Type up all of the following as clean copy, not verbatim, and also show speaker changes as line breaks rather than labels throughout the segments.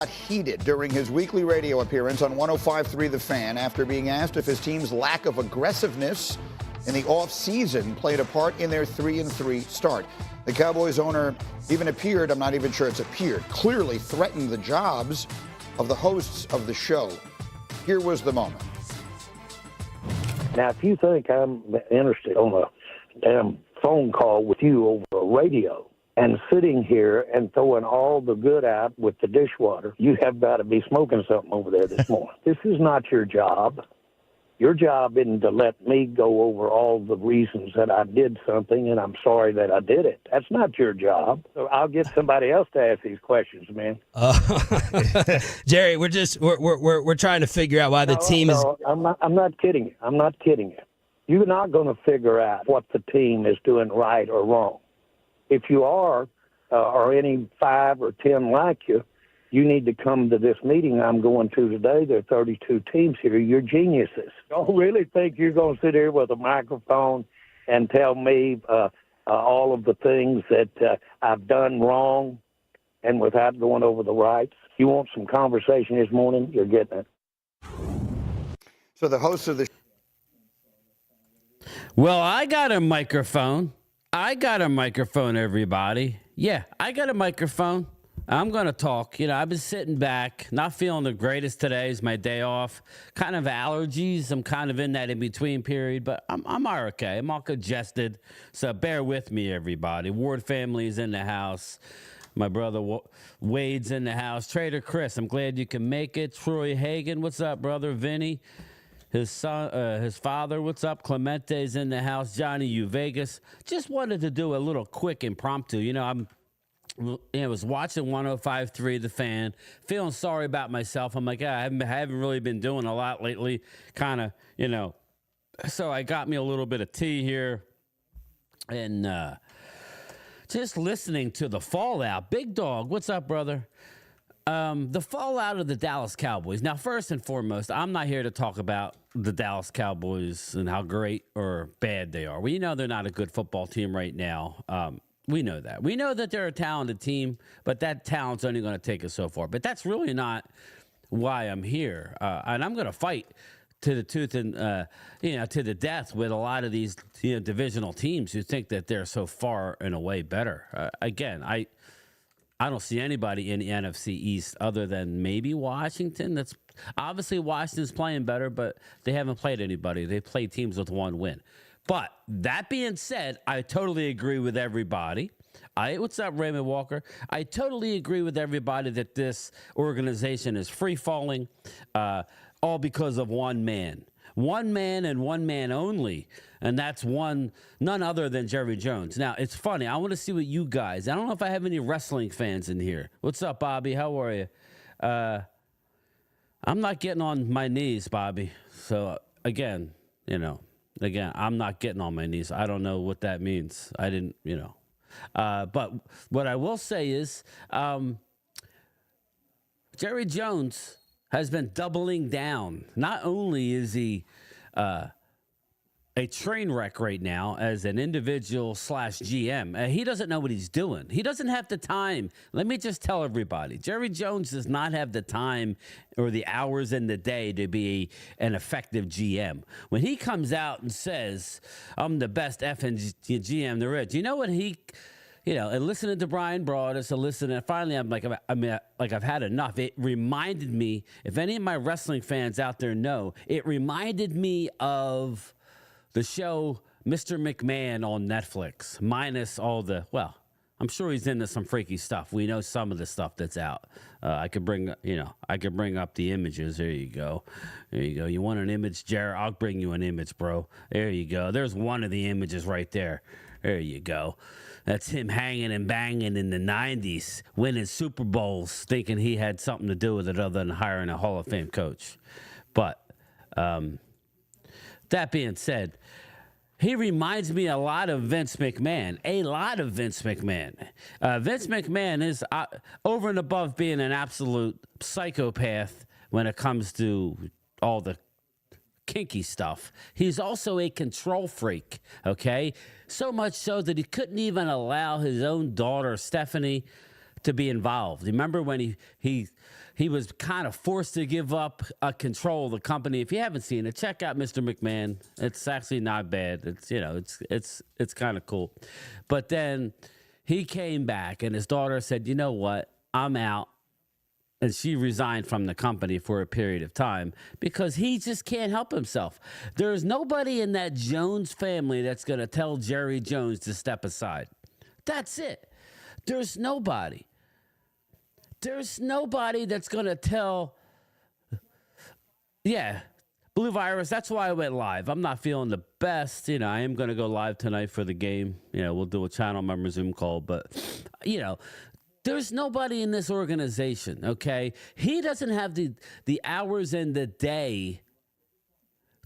Heated during his weekly radio appearance on 105.3 The Fan after being asked if his team's lack of aggressiveness in the offseason played a part in their 3-3 start. The Cowboys owner even appeared, I'm not even sure it's appeared, clearly threatened the jobs of the hosts of the show. Here was the moment.
Now, if you think I'm interested on a damn phone call with you over a radio, and sitting here and throwing all the good out with the dishwater, you have got to be smoking something over there this morning. This is not your job. Your job isn't to let me go over all the reasons that I did something and I'm sorry that I did it. That's not your job. So I'll get somebody else to ask these questions, man.
Jerry, we're trying to figure out why the team is.
I'm not kidding you. I'm not kidding you. You're not going to figure out what the team is doing right or wrong. If you are, or any 5 or 10 like you, you need to come to this meeting I'm going to today. There are 32 teams here. You're geniuses. Don't really think you're going to sit here with a microphone and tell me all of the things that I've done wrong and without going over the rights. You want some conversation this morning? You're getting it.
So the host of the
Well, I got a microphone. Everybody. Yeah, I got a microphone. I'm going to talk. I've been sitting back, not feeling the greatest today. It's my day off. Kind of allergies. I'm kind of in that in-between period, but I'm all okay. I'm all congested, so bear with me, everybody. Ward family's in the house. My brother Wade's in the house. Trader Chris, I'm glad you can make it. Troy Hagan, what's up, brother? Vinny. His son, his father, what's up? Clemente's in the house. Johnny U Vegas. Just wanted to do a little quick impromptu. I was watching 105.3 The Fan, feeling sorry about myself. I'm like, I haven't really been doing a lot lately. Kind of, So I got me a little bit of tea here, and just listening to the fallout. Big Dog, what's up, brother? The fallout of the Dallas Cowboys. Now, first and foremost, I'm not here to talk about the Dallas Cowboys and how great or bad they are. We know they're not a good football team right now. We know that. We know that they're a talented team, but that talent's only going to take us so far. But that's really not why I'm here. And I'm going to fight to the tooth and, to the death with a lot of these divisional teams who think that they're so far and away better. Again, I don't see anybody in the NFC East other than maybe Washington. That's obviously Washington's playing better, but they haven't played anybody. They played teams with one win. But that being said, I totally agree with everybody. What's up, Raymond Walker? I totally agree with everybody that this organization is free falling, all because of one man. One man and one man only, and that's none other than Jerry Jones. Now, it's funny. I want to see what you guys. I don't know if I have any wrestling fans in here. What's up, Bobby? How are you? I'm not getting on my knees, Bobby. So, again, I'm not getting on my knees. I don't know what that means. I didn't, But what I will say is Jerry Jones has been doubling down. Not only is he a train wreck right now as an individual / GM, he doesn't know what he's doing. He doesn't have the time. Let me just tell everybody, Jerry Jones does not have the time or the hours in the day to be an effective GM. When he comes out and says, I'm the best effing GM there is, you know what he... and listening to Brian Broaddus and listening, finally, I've had enough. It reminded me, if any of my wrestling fans out there know, it reminded me of the show Mr. McMahon on Netflix, minus all the, I'm sure he's into some freaky stuff. We know some of the stuff that's out. I could bring up the images. There you go. You want an image, Jared? I'll bring you an image, bro. There you go. There's one of the images right there. There you go. That's him hanging and banging in the 90s, winning Super Bowls, thinking he had something to do with it other than hiring a Hall of Fame coach. But that being said, he reminds me a lot of Vince McMahon. Vince McMahon is over and above being an absolute psychopath when it comes to all the kinky stuff. He's also a control freak, okay? So much so that he couldn't even allow his own daughter, Stephanie, to be involved. Remember when he was kind of forced to give up control of the company? If you haven't seen it, check out Mr. McMahon. It's actually not bad. It's kind of cool. But then he came back, and his daughter said, "You know what? I'm out." And she resigned from the company for a period of time because he just can't help himself. There's nobody in that Jones family that's going to tell Jerry Jones to step aside. That's it. There's nobody. There's nobody that's going to tell. Yeah, Blue Virus, that's why I went live. I'm not feeling the best. I am going to go live tonight for the game. We'll do a channel member Zoom call. But, there's nobody in this organization, okay? He doesn't have the hours in the day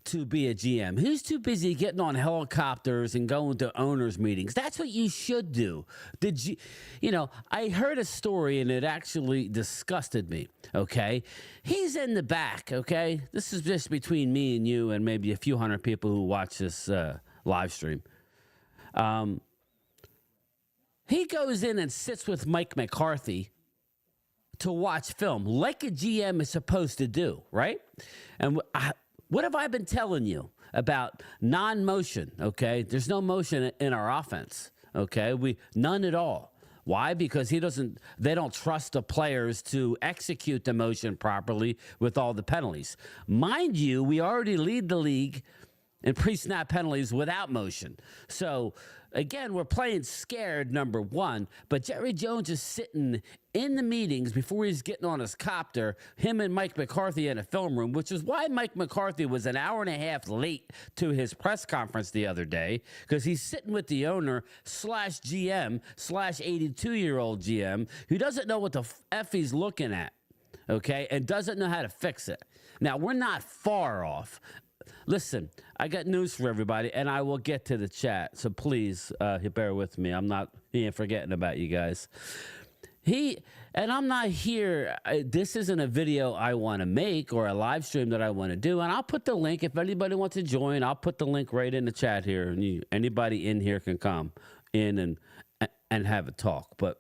to be a GM. He's too busy getting on helicopters and going to owners' meetings. That's what you should do. I heard a story, and it actually disgusted me, okay? He's in the back, okay? This is just between me and you and maybe a few hundred people who watch this live stream. He goes in and sits with Mike McCarthy to watch film like a GM is supposed to do, right? And what have I been telling you about non-motion, okay? There's no motion in our offense, okay? None at all. Why? Because they don't trust the players to execute the motion properly with all the penalties. Mind you, we already lead the league in pre-snap penalties without motion. So, again, we're playing scared, number one, but Jerry Jones is sitting in the meetings before he's getting on his copter, him and Mike McCarthy in a film room, which is why Mike McCarthy was an hour and a half late to his press conference the other day, because he's sitting with the owner slash GM slash 82-year-old GM who doesn't know what the F he's looking at, okay, and doesn't know how to fix it. Now, we're not far off. Listen, I got news for everybody, and I will get to the chat, so please bear with me. He ain't forgetting about you guys. I'm not here. This isn't a video I want to make or a live stream that I want to do, and I'll put the link. If anybody wants to join, I'll put the link right in the chat here, and anybody in here can come in and have a talk. But,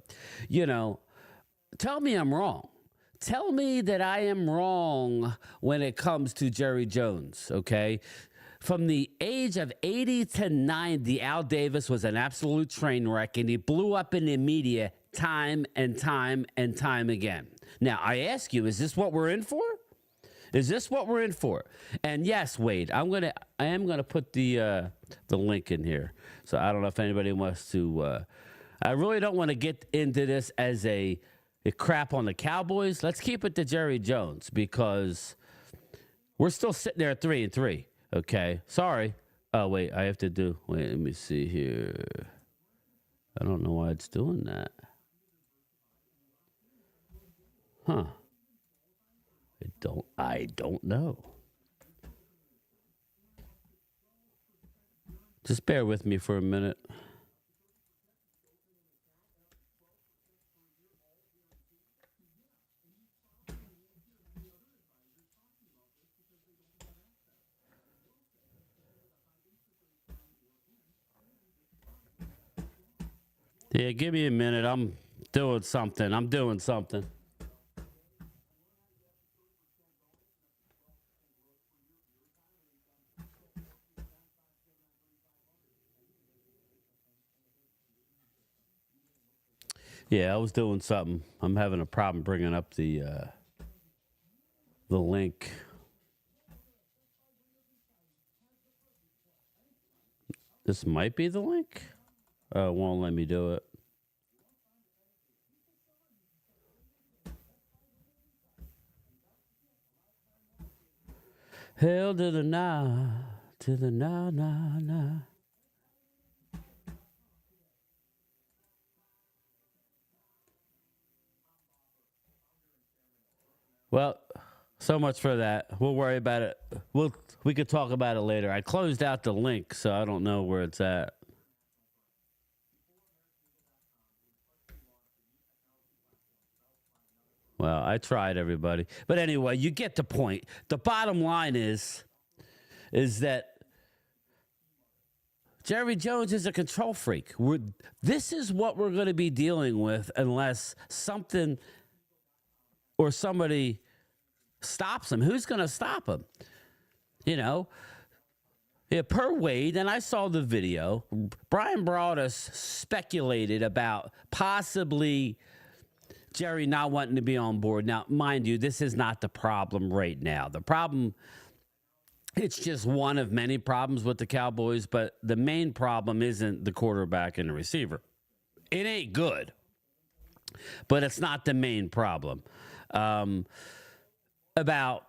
tell me I'm wrong. Tell me that I am wrong when it comes to Jerry Jones, okay? From the age of 80 to 90, Al Davis was an absolute train wreck, and he blew up in the media time and time and time again. Now, I ask you, is this what we're in for? Is this what we're in for? And yes, Wade, I am gonna put the link in here. So I don't know if anybody wants to. I really don't want to get into this as a crap on the Cowboys. Let's keep it to Jerry Jones because we're still sitting there at 3-3. Okay, sorry. Oh wait, let me see here. I don't know why it's doing that. Huh? I don't know. Just bear with me for a minute. Yeah, give me a minute. I'm doing something. Yeah, I was doing something. I'm having a problem bringing up the link. This might be the link. It won't let me do it. Hell to the nah, nah. Well, so much for that. We'll worry about it. We could talk about it later. I closed out the link, so I don't know where it's at. Well, I tried, everybody. But anyway, you get the point. The bottom line is that Jerry Jones is a control freak. This is what we're going to be dealing with unless something or somebody stops him. Who's going to stop him? You know, yeah, per Wade, and I saw the video, Brian Broaddus speculated about possibly Jerry not wanting to be on board. Now, mind you, this is not the problem right now. The problem, it's just one of many problems with the Cowboys, but the main problem isn't the quarterback and the receiver. It ain't good, but it's not the main problem. About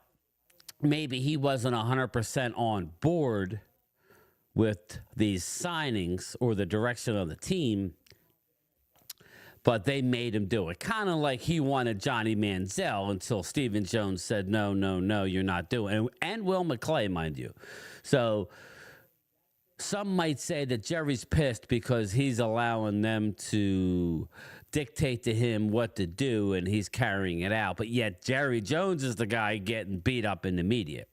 maybe he wasn't 100% on board with these signings or the direction of the team, but they made him do it. Kind of like he wanted Johnny Manziel until Stephen Jones said, no, you're not doing it. And Will McClay, mind you. So some might say that Jerry's pissed because he's allowing them to dictate to him what to do and he's carrying it out. But yet Jerry Jones is the guy getting beat up in the media.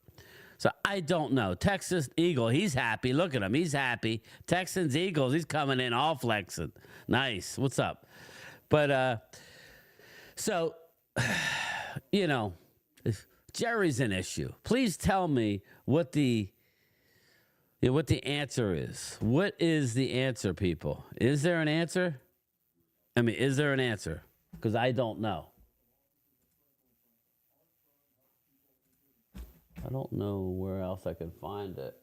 So I don't know. Texas Eagle, he's happy. Look at him. He's happy. Texans Eagles, he's coming in all flexing. Nice. What's up? But so, you know, Jerry's an issue. Please tell me what the answer is. What is the answer, people? Is there an answer? I mean, is there an answer? Because I don't know. I don't know where else I can find it.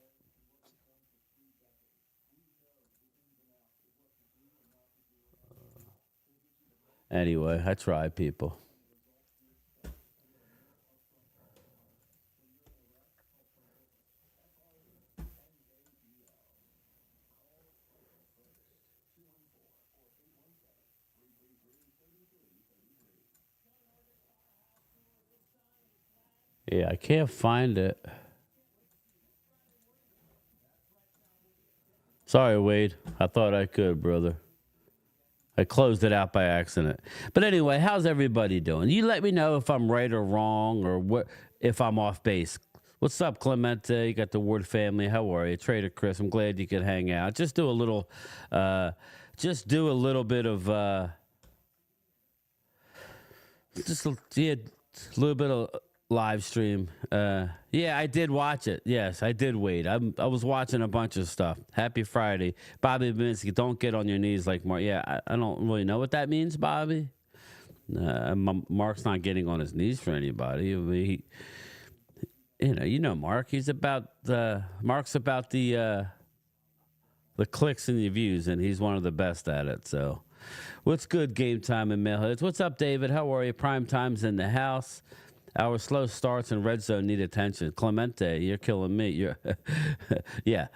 Anyway, I tried, people. Yeah, I can't find it. Sorry, Wade. I thought I could, brother. I closed it out by accident. But anyway, how's everybody doing? You let me know if I'm right or wrong or if I'm off base. What's up, Clemente? You got the Ward family. How are you? Trader Chris, I'm glad you could hang out. Just do a little bit of live stream. Yeah, I did watch it. Yes, I did wait. I was watching a bunch of stuff. Happy Friday. Bobby Binsky, don't get on your knees like Mark. Yeah, I don't really know what that means, Bobby. Mark's not getting on his knees for anybody. I mean, you know Mark. Mark's about the clicks and the views, and he's one of the best at it. So, what's good, Game Time and Mailheads? What's up, David? How are you? Prime Time's in the house. Our slow starts in red zone need attention. Clemente, you're killing me. Yeah.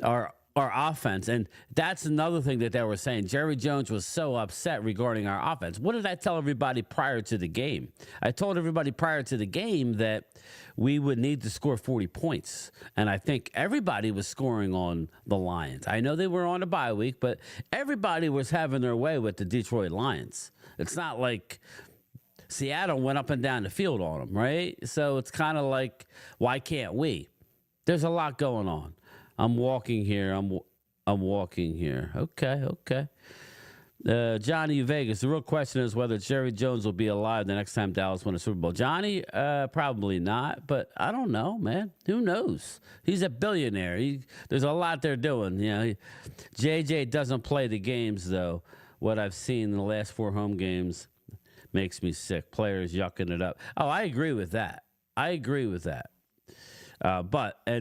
Our offense, and that's another thing that they were saying. Jerry Jones was so upset regarding our offense. What did I tell everybody prior to the game? I told everybody prior to the game that we would need to score 40 points, and I think everybody was scoring on the Lions. I know they were on a bye week, but everybody was having their way with the Detroit Lions. It's not like Seattle went up and down the field on them, right? So it's kind of like, why can't we? There's a lot going on. I'm walking here. I'm walking here. Okay. Johnny Vegas, the real question is whether Jerry Jones will be alive the next time Dallas win a Super Bowl. Johnny, probably not, but I don't know, man. Who knows? He's a billionaire. There's a lot they're doing. You know, JJ doesn't play the games, though. What I've seen in the last 4 home games makes me sick. Players yucking it up. Oh, I agree with that. And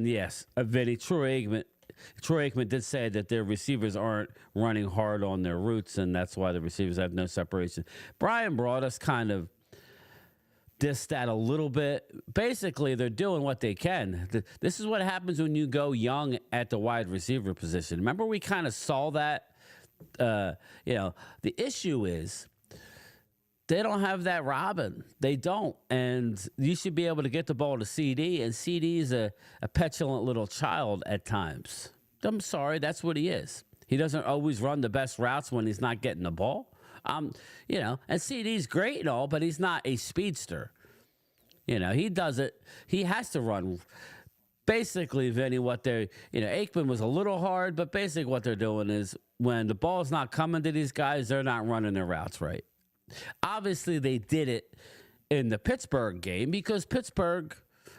yes, Vinny, Troy Aikman did say that their receivers aren't running hard on their routes, and that's why the receivers have no separation. Brian Broaddus kind of dissed that a little bit. Basically, they're doing what they can. This is what happens when you go young at the wide receiver position. Remember, we kind of saw that. The issue is, they don't have that Robin. They don't. And you should be able to get the ball to CD, and CD is a petulant little child at times. I'm sorry, that's what he is. He doesn't always run the best routes when he's not getting the ball. And CD's great and all, but he's not a speedster. He does it. He has to run basically, Vinny, what they're, Aikman was a little hard, but basically what they're doing is when the ball's not coming to these guys, they're not running their routes right. Obviously, they did it in the Pittsburgh game because Pittsburgh,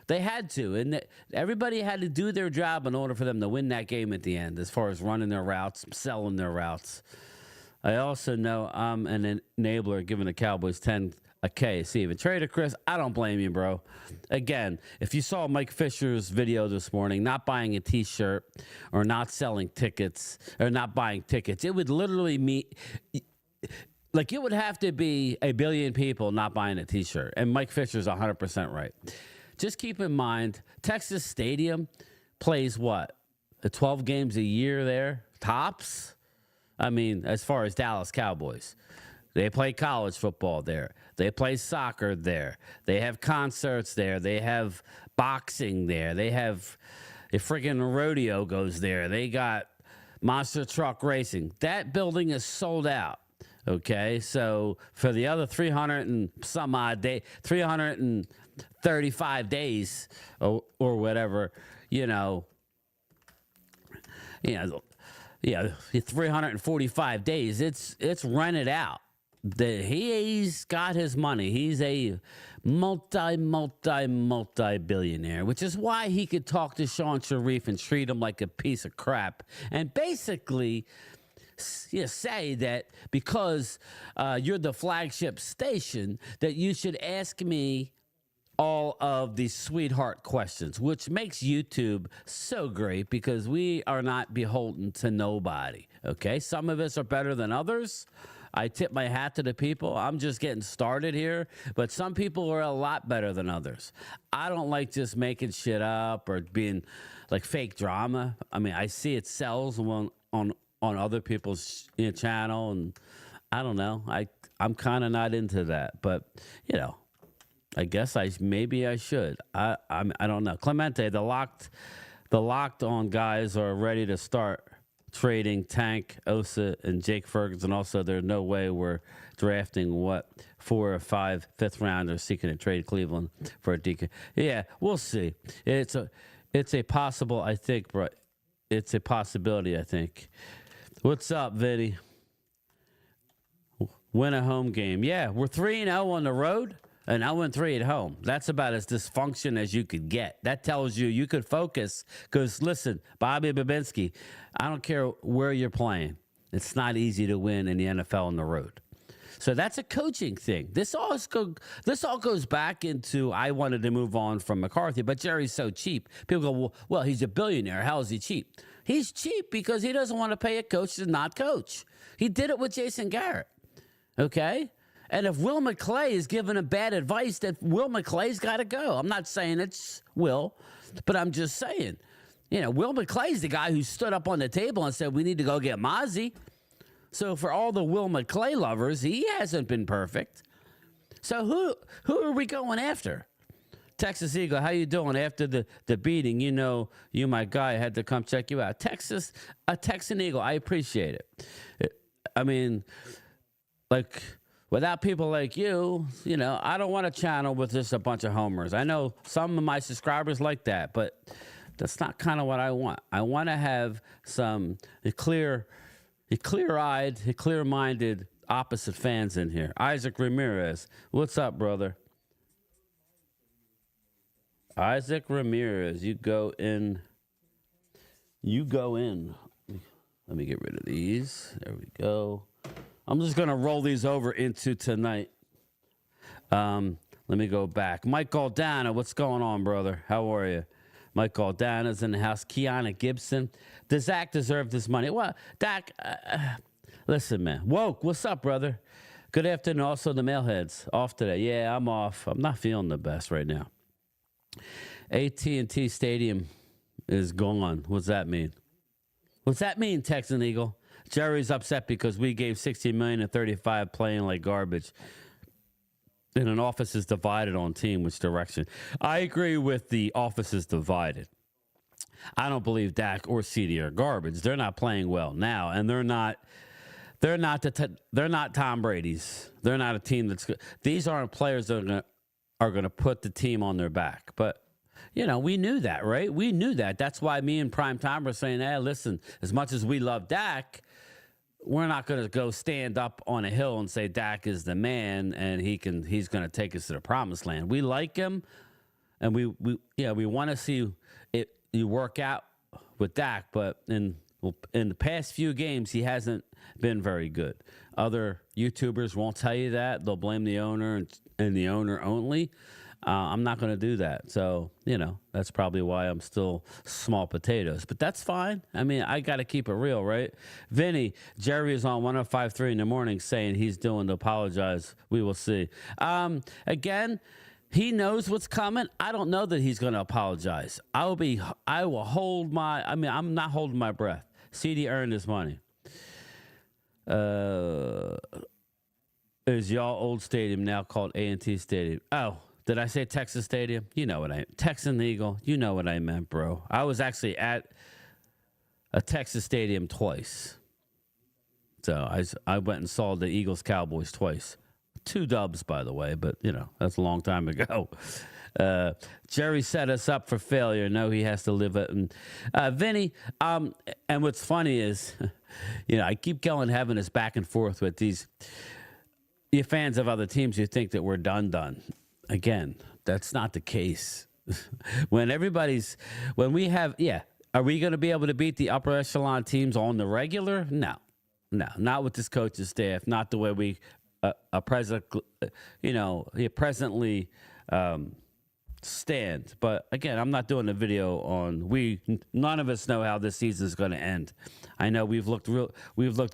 they had to. And everybody had to do their job in order for them to win that game at the end, as far as running their routes, selling their routes. I also know I'm an enabler giving the Cowboys 10 a K. Steven, Trader Chris, I don't blame you, bro. Again, if you saw Mike Fisher's video this morning, not buying a T-shirt or not selling tickets or not buying tickets, it would literally mean, like, it would have to be a billion people not buying a T-shirt. And Mike Fisher's 100% right. Just keep in mind, Texas Stadium plays what? 12 games a year there? Tops? I mean, as far as Dallas Cowboys. They play college football there. They play soccer there. They have concerts there. They have boxing there. They have a freaking rodeo goes there. They got monster truck racing. That building is sold out. Okay, so for the other 300 and some odd day, 335 days or whatever, 345 days. It's rented out. He's got his money. He's a multi-billionaire, which is why he could talk to Sean Sharif and treat him like a piece of crap. And basically say that because you're the flagship station, that you should ask me all of these sweetheart questions, which makes YouTube so great because we are not beholden to nobody. Okay, some of us are better than others. I tip my hat to the people. I'm just getting started here, but some people are a lot better than others. I don't like just making shit up or being like fake drama. I mean, I see it sells on other people's channel, and I don't know. I'm kind of not into that, but I guess maybe I should. I don't know. Clemente, the locked on guys are ready to start trading Tank, Osa, and Jake Ferguson. Also, there's no way we're drafting 4 or 5 fifth rounders seeking to trade Cleveland for a DK. Yeah, we'll see. It's a possible. I think, bro. It's a possibility. I think. What's up, Vinny? Win a home game. Yeah, we're 3-0 on the road. And 0-3 at home. That's about as dysfunction as you could get. That tells you could focus. Because, listen, Bobby Babinski, I don't care where you're playing. It's not easy to win in the NFL on the road. So that's a coaching thing. This all goes back into I wanted to move on from McCarthy, but Jerry's so cheap. People go, well, he's a billionaire. How is he cheap? He's cheap because he doesn't want to pay a coach to not coach. He did it with Jason Garrett. Okay? And if Will McClay is giving him bad advice, then Will McClay's got to go. I'm not saying it's Will, but I'm just saying. Will McClay's the guy who stood up on the table and said, we need to go get Mozzie. So for all the Will McClay lovers, he hasn't been perfect. So who are we going after? Texas Eagle, how you doing after the beating? You, my guy, had to come check you out. A Texan Eagle, I appreciate it. I mean, like... Without people like you, I don't want a channel with just a bunch of homers. I know some of my subscribers like that, but that's not kind of what I want. I want to have some clear-eyed, clear-minded opposite fans in here. Isaac Ramirez, what's up, brother? Isaac Ramirez, you go in. Let me get rid of these. There we go. I'm just going to roll these over into tonight. Let me go back. Mike Aldana, what's going on, brother? How are you? Mike Aldana's in the house. Kiana Gibson. Does Dak deserve this money? Well, Dak, listen, man. Woke, what's up, brother? Good afternoon. Also, the mailheads off today. Yeah, I'm off. I'm not feeling the best right now. AT&T Stadium is gone. What's that mean? What's that mean, Texan Eagle? Jerry's upset because we gave $60 million and 35 playing like garbage. And an office is divided on team which direction. I agree with the office is divided. I don't believe Dak or CD are garbage. They're not playing well now, and they're not Tom Brady's. They're not a team that's good. These aren't players that are going to put the team on their back. But we knew that, right? We knew that. That's why me and Prime Time were saying, hey, listen, as much as we love Dak, we're not going to go stand up on a hill and say Dak is the man and he's going to take us to the promised land. We like him, and we want to see it you work out with Dak, but in the past few games, he hasn't been very good. Other YouTubers won't tell you that. They'll blame the owner and the owner only. I'm not going to do that. So, that's probably why I'm still small potatoes. But that's fine. I mean, I got to keep it real, right? Vinny, Jerry is on 105.3 in the morning saying he's doing to apologize. We will see. Again, he knows what's coming. I don't know that he's going to apologize. I'm not holding my breath. CD earned his money. Is y'all old stadium now called A&T Stadium? Oh, did I say Texas Stadium? You know what Texan Eagle. You know what I meant, bro. I was actually at a Texas Stadium twice. So I went and saw the Eagles Cowboys twice. 2 dubs, by the way, but that's a long time ago. Jerry set us up for failure. No, he has to live it. And Vinny, and what's funny is, I keep having this back and forth with these you fans of other teams. You think that we're done. Again, that's not the case. Are we going to be able to beat the upper echelon teams on the regular? No, not with this coaching staff. Not the way we presently stand. But again, I'm not doing a video on none of us know how this season is going to end. I know we've looked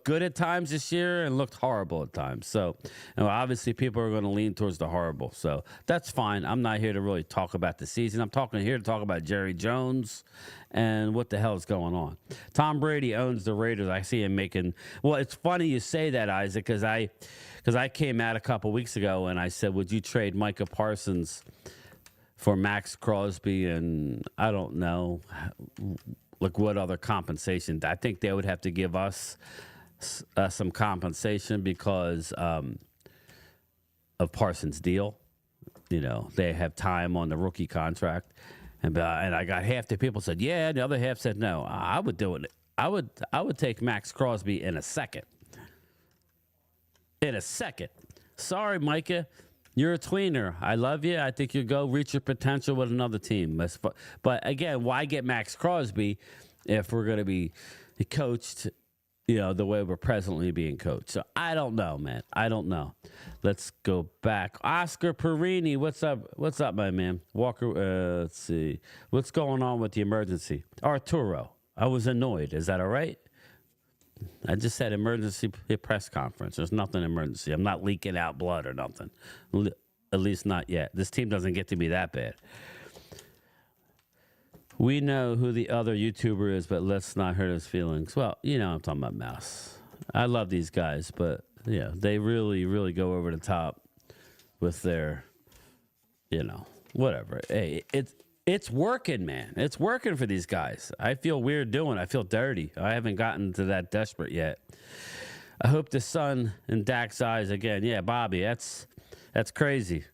good at times this year and looked horrible at times. So, obviously people are going to lean towards the horrible. So that's fine. I'm not here to really talk about the season. I'm here to talk about Jerry Jones and what the hell is going on. Tom Brady owns the Raiders. I see him making. Well, it's funny you say that, Isaac, because I came out a couple weeks ago and I said, would you trade Micah Parsons for Max Crosby? And I don't know, what other compensation. I think they would have to give us some compensation because of Parsons' deal. They have time on the rookie contract. And I got half the people said, yeah, and the other half said, no, I would do it. I would take Max Crosby in a second. Sorry, Micah. You're a tweener. I love you. I think you'll go reach your potential with another team. But again, why get Max Crosby if we're going to be coached, the way we're presently being coached? So I don't know, man. I don't know. Let's go back. Oscar Perini, what's up? What's up, my man? Walker, let's see. What's going on with the emergency? Arturo, I was annoyed. Is that all right? I just said emergency press conference. There's nothing emergency. I'm not leaking out blood or nothing. At least not yet. This team doesn't get to be that bad. We know who the other YouTuber is, but let's not hurt his feelings. Well, I'm talking about Mouse. I love these guys, but they really, really go over the top with their, whatever. Hey, it's working, man. It's working for these guys. I feel weird doing it. I feel dirty. I haven't gotten to that desperate yet. I hope the sun in Dak's eyes again. Yeah, Bobby, that's crazy.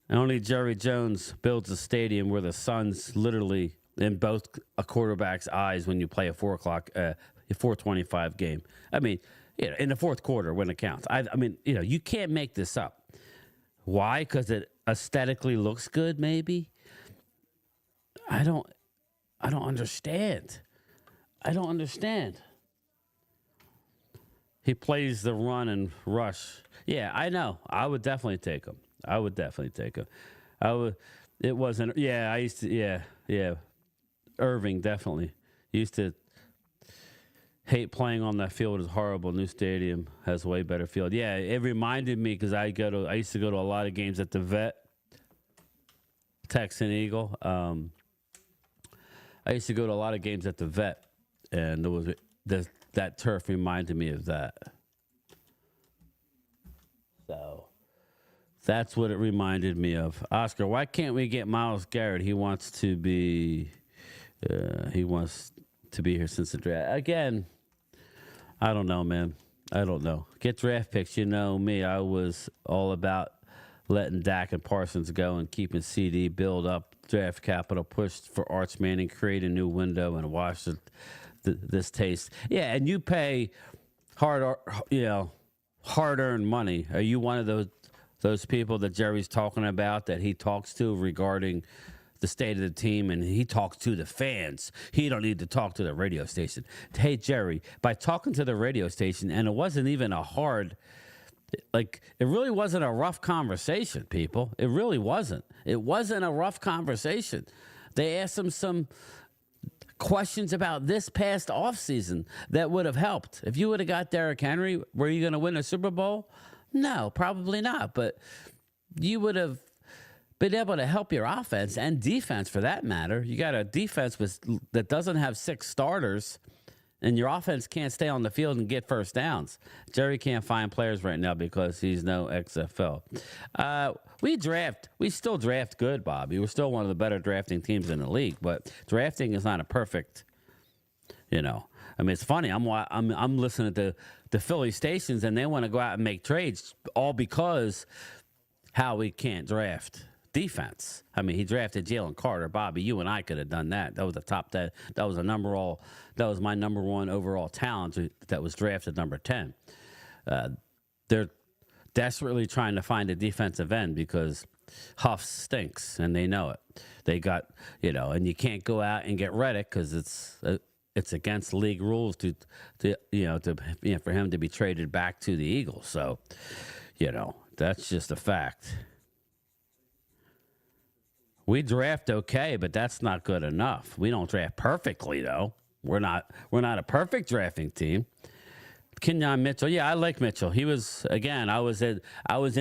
Only Jerry Jones builds a stadium where the sun's literally in both a quarterback's eyes when you play a 4:25 game. I mean, in the fourth quarter when it counts. I mean, you can't make this up. Why? Because it aesthetically looks good, maybe. I don't understand. I don't understand. He plays the run and rush. Yeah, I know. I would definitely take him. It wasn't. Yeah, I used to. Yeah. Irving definitely used to hate playing on that field. It's horrible. New stadium has a way better field. Yeah, it reminded me because I used to go to a lot of games at the Vet. Texan Eagle. I used to go to a lot of games at the Vet, and there was that turf reminded me of that. So that's what it reminded me of. Oscar, why can't we get Myles Garrett? He wants to be here since the draft. Again, I don't know, man. I don't know. Get draft picks. You know me. I was all about letting Dak and Parsons go and keeping CD build up draft capital pushed for Arch Manning, create a new window and wash this taste. Yeah, and you pay hard-earned money. Are you one of those people that Jerry's talking about that he talks to regarding the state of the team, and he talks to the fans? He don't need to talk to the radio station. Hey, Jerry, by talking to the radio station, and it wasn't even it really wasn't a rough conversation, people. It really wasn't. It wasn't a rough conversation. They asked him some questions about this past offseason that would have helped. If you would have got Derrick Henry, were you going to win a Super Bowl? No, probably not. But you would have been able to help your offense and defense, for that matter. You got a defense that doesn't have 6 starters, and your offense can't stay on the field and get first downs. Jerry can't find players right now because he's no XFL. We still draft good, Bobby. We're still one of the better drafting teams in the league, but drafting is not a perfect, I mean, it's funny. I'm listening to the Philly stations, and they want to go out and make trades all because Howie can't draft defense. I mean, he drafted Jalen Carter. Bobby, you and I could have done that. That was the top 10. That was my number 1 overall talent that was drafted number 10. They're desperately trying to find a defensive end because Huff stinks, and they know it. They got, and you can't go out and get Reddick because it's against league rules for him to be traded back to the Eagles. So, that's just a fact. We draft okay, but that's not good enough. We don't draft perfectly, though. We're not a perfect drafting team. Kenyon Mitchell, yeah, I like Mitchell. He was, again, I was in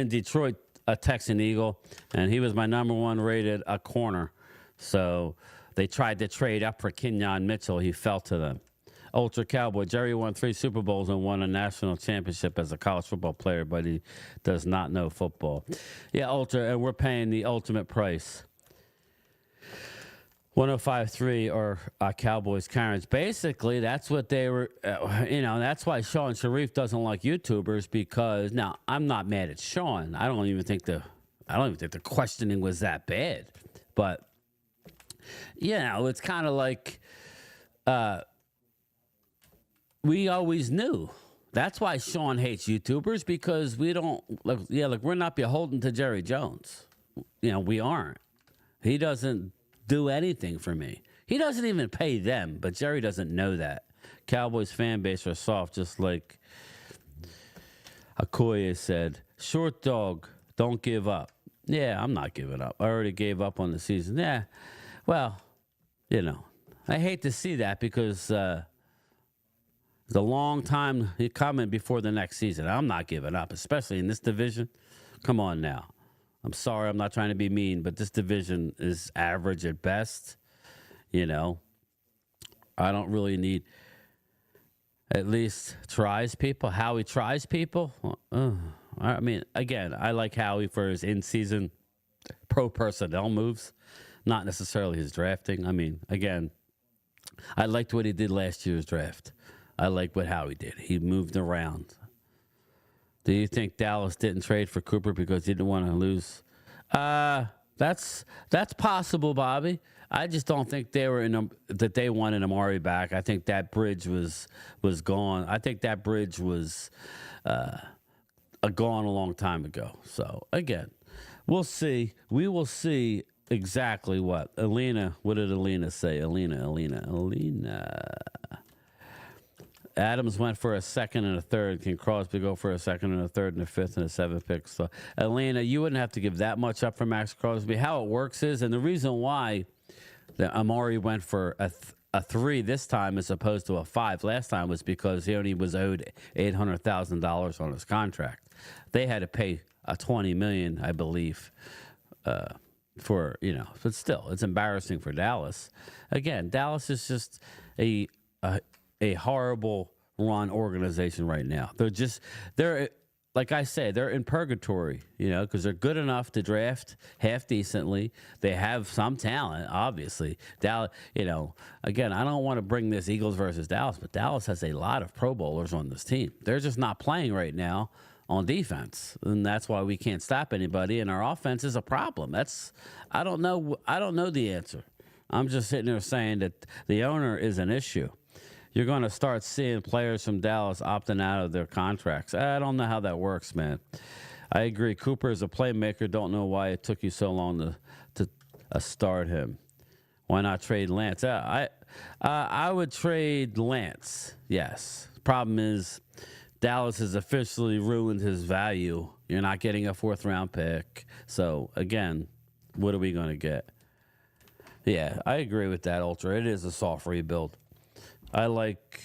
Detroit, a Texan Eagle, and he was my number 1 rated a corner. So they tried to trade up for Kenyon Mitchell. He fell to them. Ultra Cowboy, Jerry won 3 Super Bowls and won a national championship as a college football player, but he does not know football. Yeah, Ultra, and we're paying the ultimate price. 105.3 or Cowboys Karens. Basically, that's what they were, that's why Sean Sharif doesn't like YouTubers, because now I'm not mad at Sean. I don't even think the questioning was that bad. But, it's kind of like we always knew. That's why Sean hates YouTubers, because we're not beholden to Jerry Jones. We aren't. He doesn't do anything for me. He doesn't even pay them, but Jerry doesn't know that. Cowboys fan base are soft, just like Okoye said. Short dog, don't give up. Yeah, I'm not giving up. I already gave up on the season. Yeah, well, I hate to see that, because the long time coming before the next season. I'm not giving up, especially in this division. Come on now. I'm sorry, I'm not trying to be mean, but this division is average at best. I don't really need, at least tries people. Howie tries people. I mean, again, I like Howie for his in-season pro personnel moves, not necessarily his drafting. I mean, again, I liked what he did last year's draft. I like what Howie did. He moved around. Do you think Dallas didn't trade for Cooper because he didn't want to lose? That's possible, Bobby. I just don't think they wanted Amari back. I think that bridge was gone. I think that bridge was gone a long time ago. So again, we'll see. We will see exactly what Alina. What did Alina say? Alina. Adams went for a second and a third. Can Crosby go for a second and a third and a fifth and a 7th pick? So, Elena, you wouldn't have to give that much up for Max Crosby. How it works is, and the reason why the Amari went for a 3 this time as opposed to a 5 last time was because he only was owed $800,000 on his contract. They had to pay a $20 million, I believe, for, but still, it's embarrassing for Dallas. Again, Dallas is just a horrible run organization right now. They're like I said, they're in purgatory, because they're good enough to draft half decently. They have some talent, obviously. Dallas, again, I don't want to bring this Eagles versus Dallas, but Dallas has a lot of Pro Bowlers on this team. They're just not playing right now. on defense, and that's why we can't stop anybody. And our offense is a problem. I don't know. I don't know the answer. I'm just sitting there saying that the owner is an issue. You're going to start seeing players from Dallas opting out of their contracts. I don't know how that works, man. I agree. Cooper is a playmaker. Don't know why it took you so long to start him. Why not trade Lance? I would trade Lance. Yes. Problem is, Dallas has officially ruined his value. You're not getting a 4th-round pick. So again, what are we going to get? Yeah, I agree with that, Ultra. It is a soft rebuild. I like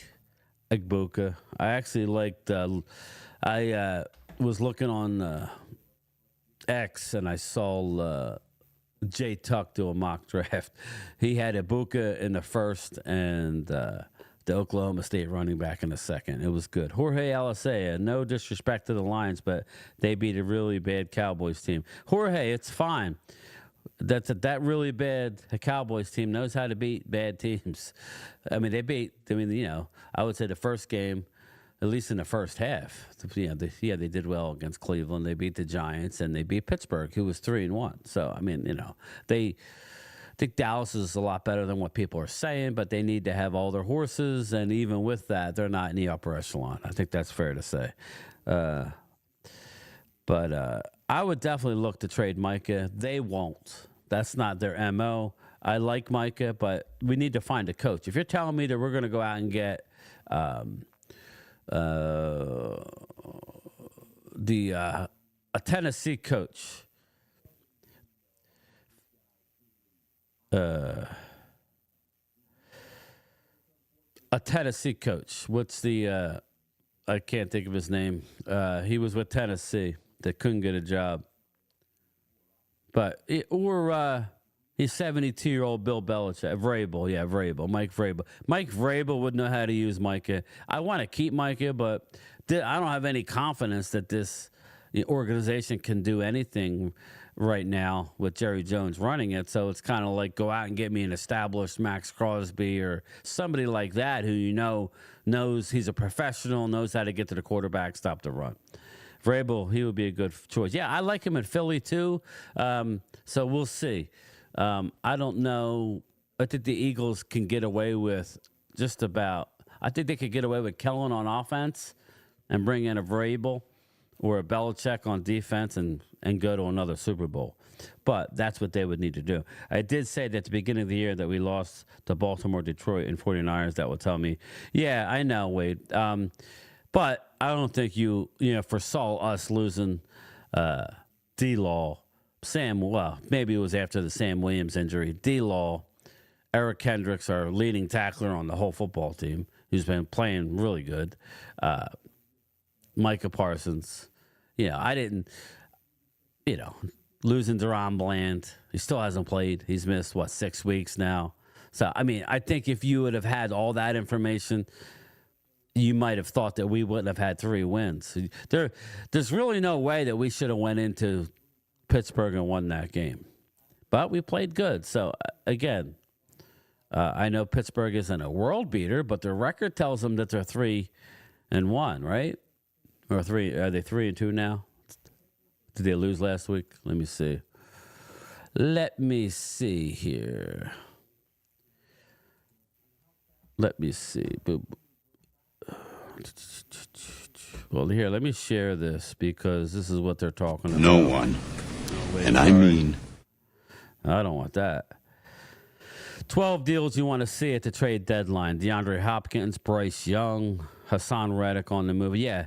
Igbuka. I actually liked. I was looking on X and I saw Jay Tuck do a mock draft. He had Igbuka in the first and the Oklahoma State running back in the second. It was good. Jorge Alicea, no disrespect to the Lions, but they beat a really bad Cowboys team. Jorge, it's fine. That really bad Cowboys team knows how to beat bad teams. I mean, I would say the first game, at least in the first half, they did well against Cleveland. They beat the Giants and they beat Pittsburgh, who was 3-1. So, I mean, I think Dallas is a lot better than what people are saying, but they need to have all their horses. And even with that, they're not in the upper echelon. I think that's fair to say. But I would definitely look to trade Micah. They won't. That's not their MO. I like Micah, but we need to find a coach. If you're telling me that we're going to go out and get a Tennessee coach, what's the I can't think of his name. He was with Tennessee that couldn't get a job. But he's 72-year-old Bill Belichick. Vrabel. Mike Vrabel. Mike Vrabel would know how to use Micah. I want to keep Micah, but I don't have any confidence that this organization can do anything right now with Jerry Jones running it. So it's kind of like go out and get me an established Max Crosby or somebody like that who knows he's a professional, knows how to get to the quarterback, stop the run. Vrabel, he would be a good choice. Yeah, I like him in Philly too. So we'll see. I don't know. I think the Eagles can get away with I think they could get away with Kellen on offense and bring in a Vrabel or a Belichick on defense and go to another Super Bowl. But that's what they would need to do. I did say that at the beginning of the year that we lost to Baltimore, Detroit, and 49ers. That would tell me, yeah, I know, Wade. But I don't think you foresaw us losing D-Law, maybe it was after the Sam Williams injury. D-Law, Eric Kendricks, our leading tackler on the whole football team, who's been playing really good. Micah Parsons. I didn't, losing Deron Bland. He still hasn't played. He's missed, 6 weeks now. So, I mean, I think if you would have had all that information, you might have thought that we wouldn't have had 3 wins. There's really no way that we should have went into Pittsburgh and won that game. But we played good. So, again, I know Pittsburgh isn't a world beater, but their record tells them that they're 3-1, right? Or are they 3-2 now? Did they lose last week? Let me see. Here. Let me see. Well, here, let me share this because this is what they're talking about.
No one. And I mean.
I don't want that. 12 deals you want to see at the trade deadline. DeAndre Hopkins, Bryce Young, Hassan Reddick on the move. Yeah.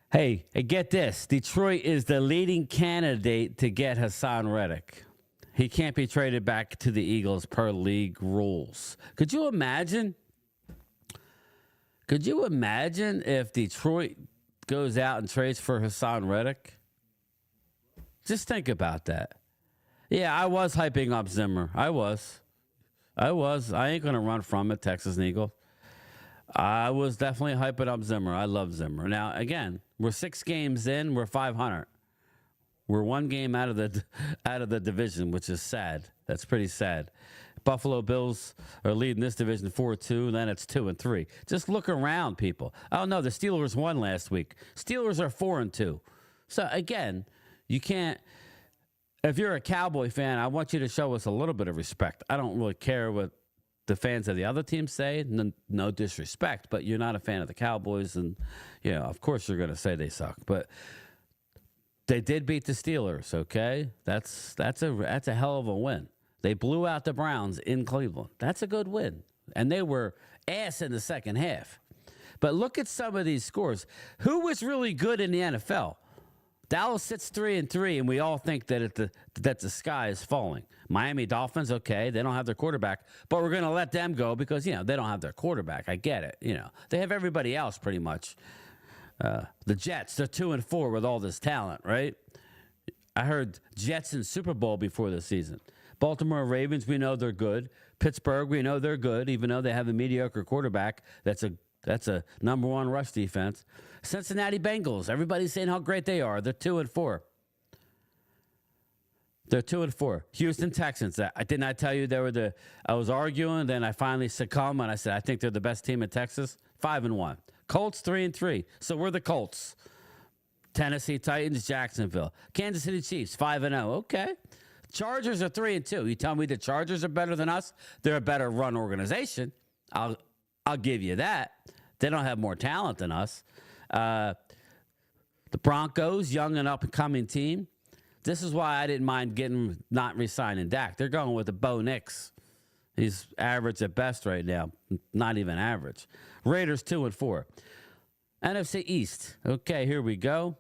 Hey, get this. Detroit is the leading candidate to get Hassan Reddick. He can't be traded back to the Eagles per league rules. Could you imagine? If Detroit goes out and trades for Hassan Reddick? Just think about that. Yeah, I was hyping up Zimmer. I was. I ain't going to run from it, Texas Eagle. I was definitely hyping up Zimmer. I love Zimmer. Now, again, we're 6 games in. We're 500. We're 1 game out of the division, which is sad. That's pretty sad. Buffalo Bills are leading this division 4-2, then it's 2-3. Just look around, people. Oh, no, the Steelers won last week. Steelers are 4-2. So, again, you can't. If you're a Cowboy fan, I want you to show us a little bit of respect. I don't really care what the fans of the other teams say. No disrespect, but you're not a fan of the Cowboys, and of course you're going to say they suck. But they did beat the Steelers. Okay, that's a hell of a win. They blew out the Browns in Cleveland. That's a good win, and they were ass in the second half. But look at some of these scores. Who was really good in the NFL? Dallas sits 3-3, and we all think that the sky is falling. Miami Dolphins, okay, they don't have their quarterback, but we're going to let them go because they don't have their quarterback. I get it. They have everybody else pretty much. The Jets, they're 2-4 with all this talent, right? I heard Jets in Super Bowl before the season. Baltimore Ravens, we know they're good. Pittsburgh, we know they're good, even though they have a mediocre quarterback. That's a number one rush defense. Cincinnati Bengals, everybody's saying how great they are. They're 2-4. They're 2-4. Houston Texans, I did not tell you I was arguing, then I finally succumbed and I said I think they're the best team in Texas. 5-1. Colts 3-3. So we're the Colts. Tennessee Titans, Jacksonville. Kansas City Chiefs 5-0. Okay. Chargers are 3-2. You tell me the Chargers are better than us? They're a better run organization. I'll give you that. They don't have more talent than us. The Broncos, young and up-and-coming team. This is why I didn't mind not re-signing Dak. They're going with the Bo Nix. He's average at best right now. Not even average. Raiders 2-4. NFC East. Okay, here we go.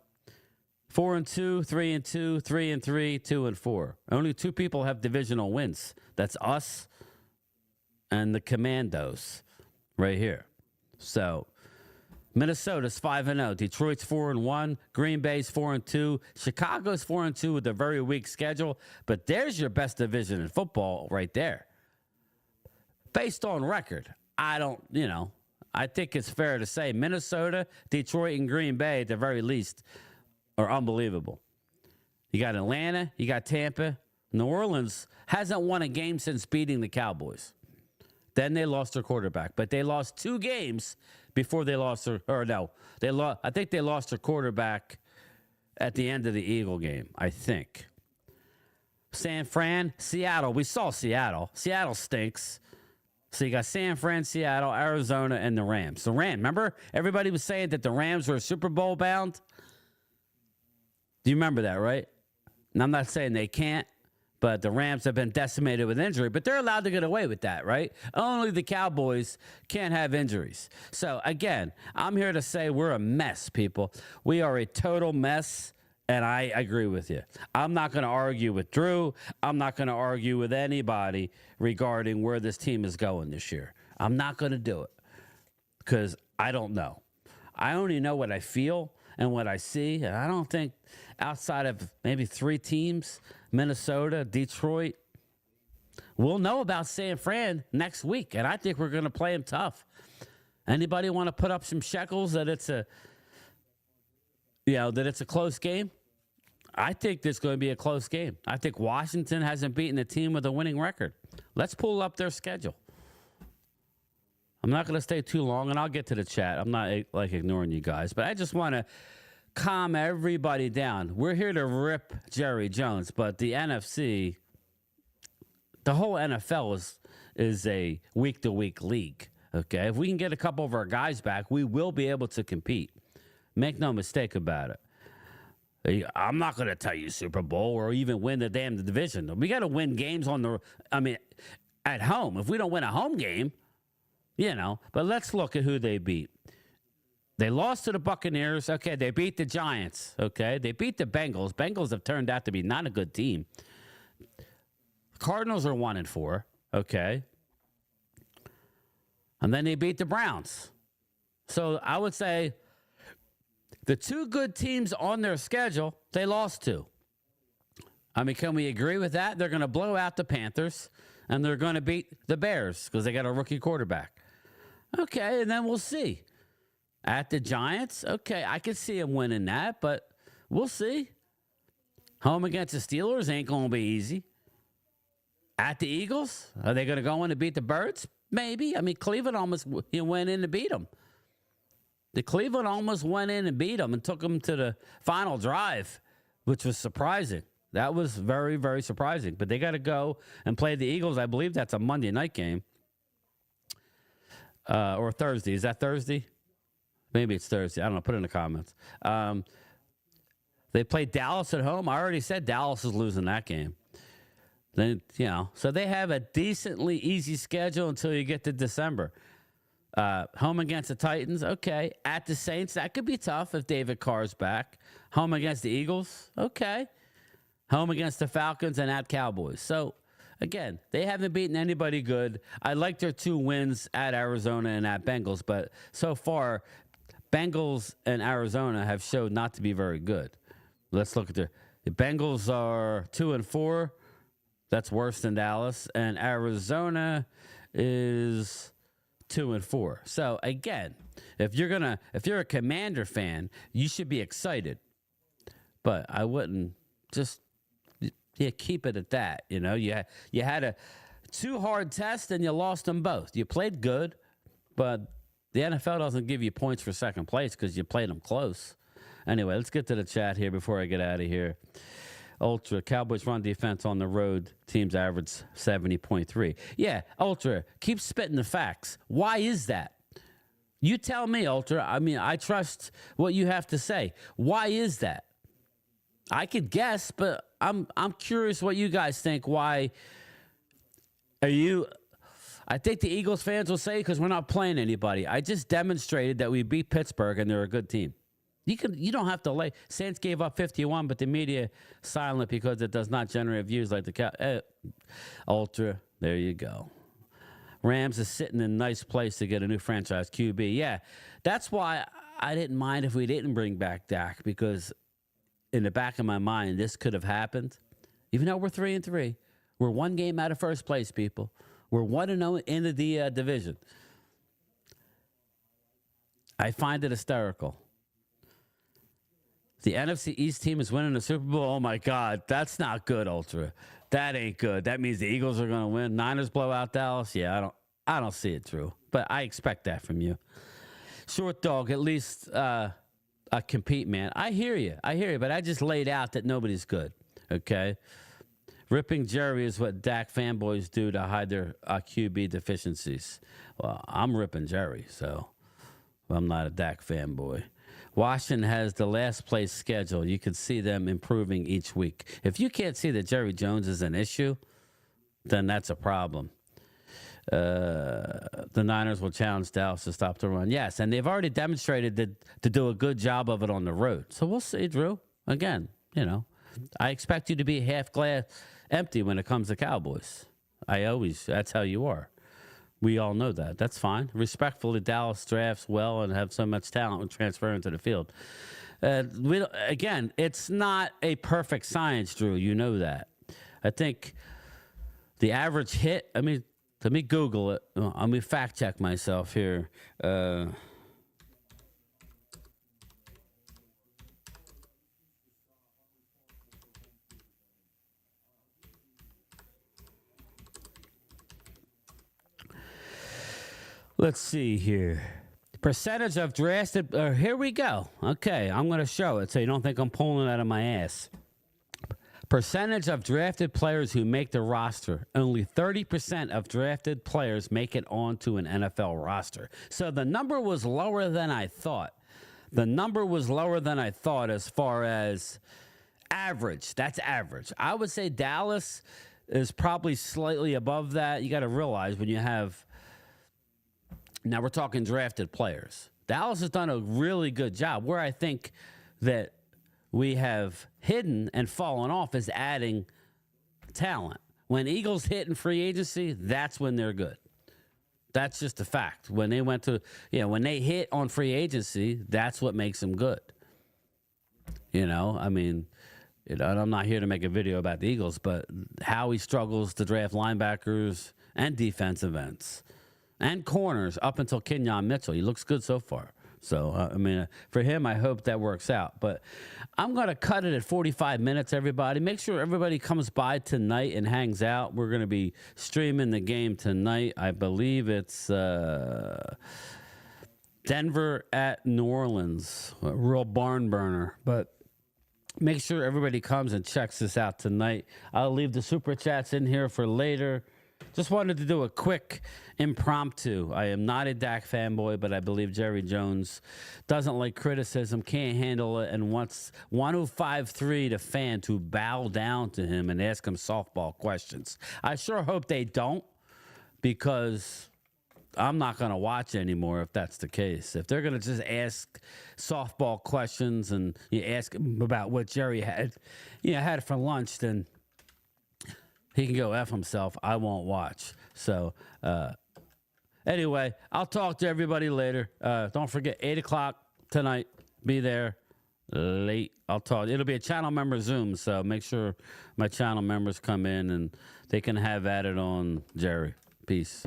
4-2, 3-2, 3-3, 2-4. Only two people have divisional wins. That's us and the Commandos right here. So Minnesota's 5-0. Detroit's 4-1. Green Bay's 4-2. Chicago's 4-2 with a very weak schedule. But there's your best division in football right there. Based on record, I think it's fair to say Minnesota, Detroit, and Green Bay at the very least are unbelievable. You got Atlanta, you got Tampa. New Orleans hasn't won a game since beating the Cowboys. Then they lost their quarterback, but they lost 2 games before they lost I think they lost their quarterback at the end of the Eagle game, I think. San Fran, Seattle. We saw Seattle. Seattle stinks. So you got San Fran, Seattle, Arizona, and the Rams. The Rams, remember? Everybody was saying that the Rams were Super Bowl bound. Do you remember that, right? And I'm not saying they can't, but the Rams have been decimated with injury, but they're allowed to get away with that, right? Only the Cowboys can't have injuries. So, again, I'm here to say we're a mess, people. We are a total mess, and I agree with you. I'm not going to argue with Drew. I'm not going to argue with anybody regarding where this team is going this year. I'm not going to do it because I don't know. I only know what I feel and what I see, and I don't think outside of maybe 3 teams, Minnesota, Detroit, we'll know about San Fran next week, and I think we're going to play them tough. Anybody want to put up some shekels that it's a close game? I think this is going to be a close game. I think Washington hasn't beaten a team with a winning record. Let's pull up their schedule. I'm not going to stay too long, and I'll get to the chat. I'm not ignoring you guys, but I just want to calm everybody down. We're here to rip Jerry Jones, but the NFC, the whole NFL is a week-to-week league. Okay, if we can get a couple of our guys back, we will be able to compete. Make no mistake about it. I'm not going to tell you Super Bowl or even win the damn division. We got to win games at home. If we don't win a home game, but let's look at who they beat. They lost to the Buccaneers. Okay, they beat the Giants. Okay, they beat the Bengals. Bengals have turned out to be not a good team. Cardinals are 1-4. Okay. And then they beat the Browns. So I would say the 2 good teams on their schedule, they lost to. Can we agree with that? They're going to blow out the Panthers, and they're going to beat the Bears because they got a rookie quarterback. Okay, and then we'll see. At the Giants, okay, I could see them winning that, but we'll see. Home against the Steelers ain't going to be easy. At the Eagles? Are they going to go in and beat the Birds? Maybe. I mean, Cleveland almost went in to beat them. The Cleveland almost went in and beat them and took them to the final drive, which was surprising. That was very, very surprising. But they got to go and play the Eagles. I believe that's a Monday night game. Or Thursday. Is that Thursday? Maybe it's Thursday. I don't know. Put it in the comments. They played Dallas at home. I already said Dallas is losing that game. Then, so they have a decently easy schedule until you get to December. Home against the Titans, okay. At the Saints, that could be tough if David Carr's back. Home against the Eagles, okay. Home against the Falcons and at Cowboys. So, again, they haven't beaten anybody good. I like their 2 wins at Arizona and at Bengals, but so far, Bengals and Arizona have showed not to be very good. Let's look at the Bengals are 2-4. That's worse than Dallas. And Arizona is 2-4. So again, if you're a Commander fan, you should be excited. But I wouldn't just keep it at that. You had 2 hard tests and you lost them both. You played good, but the NFL doesn't give you points for second place because you played them close. Anyway, let's get to the chat here before I get out of here. Ultra, Cowboys run defense on the road. Teams average 70.3. Yeah, Ultra, keep spitting the facts. Why is that? You tell me, Ultra. I mean, I trust what you have to say. Why is that? I could guess, but I'm curious what you guys think. Why are you... I think the Eagles fans will say because we're not playing anybody. I just demonstrated that we beat Pittsburgh and they're a good team. You don't have to lay. Saints gave up 51, but the media silent because it does not generate views like the Ultra. There you go. Rams is sitting in a nice place to get a new franchise QB. Yeah, that's why I didn't mind if we didn't bring back Dak because in the back of my mind, this could have happened. Even though we're 3-3, we're 1 game out of first place, people. We're 1-0 into the division. I find it hysterical. The NFC East team is winning the Super Bowl. Oh, my God. That's not good, Ultra. That ain't good. That means the Eagles are going to win. Niners blow out Dallas. Yeah, I don't see it, Drew. But I expect that from you. Short Dog, at least compete, man. I hear you. But I just laid out that nobody's good, okay? Ripping Jerry is what Dak fanboys do to hide their QB deficiencies. Well, I'm ripping Jerry, so I'm not a Dak fanboy. Washington has the last place schedule. You can see them improving each week. If you can't see that Jerry Jones is an issue, then that's a problem. The Niners will challenge Dallas to stop the run. Yes, and they've already demonstrated to do a good job of it on the road. So we'll see, Drew. Again, I expect you to be half glass empty when it comes to Cowboys. That's how you are. We all know that. That's fine. Respectfully, Dallas drafts well and have so much talent when transferring to the field. Again, it's not a perfect science, Drew. You know that. I think the average hit, let me Google it. Let me fact check myself here. Let's see here. Percentage of drafted. Here we go. Okay, I'm going to show it so you don't think I'm pulling it out of my ass. Percentage of drafted players who make the roster. Only 30% of drafted players make it onto an NFL roster. So the number was lower than I thought. As far as average. That's average. I would say Dallas is probably slightly above that. You got to realize when you have... Now we're talking drafted players. Dallas has done a really good job. Where I think that we have hidden and fallen off is adding talent. When Eagles hit in free agency, that's when they're good. That's just a fact. When they when they hit on free agency, that's what makes them good. And I'm not here to make a video about the Eagles, but Howie struggles to draft linebackers and defensive ends. And corners up until Kenyon Mitchell. He looks good so far. So, I mean, for him, I hope that works out. But I'm going to cut it at 45 minutes, everybody. Make sure everybody comes by tonight and hangs out. We're going to be streaming the game tonight. I believe it's Denver at New Orleans. A real barn burner. But make sure everybody comes and checks this out tonight. I'll leave the super chats in here for later. Just wanted to do a quick impromptu. I am not a Dak fanboy, but I believe Jerry Jones doesn't like criticism, can't handle it, and wants 105.3 the fan to bow down to him and ask him softball questions. I sure hope they don't, because I'm not going to watch anymore if that's the case. If they're going to just ask softball questions and you ask him about what Jerry had for lunch, then he can go F himself. I won't watch. So, anyway, I'll talk to everybody later. Don't forget, 8 o'clock tonight. Be there late. I'll talk. It'll be a channel member Zoom, so make sure my channel members come in and they can have at it on Jerry. Peace.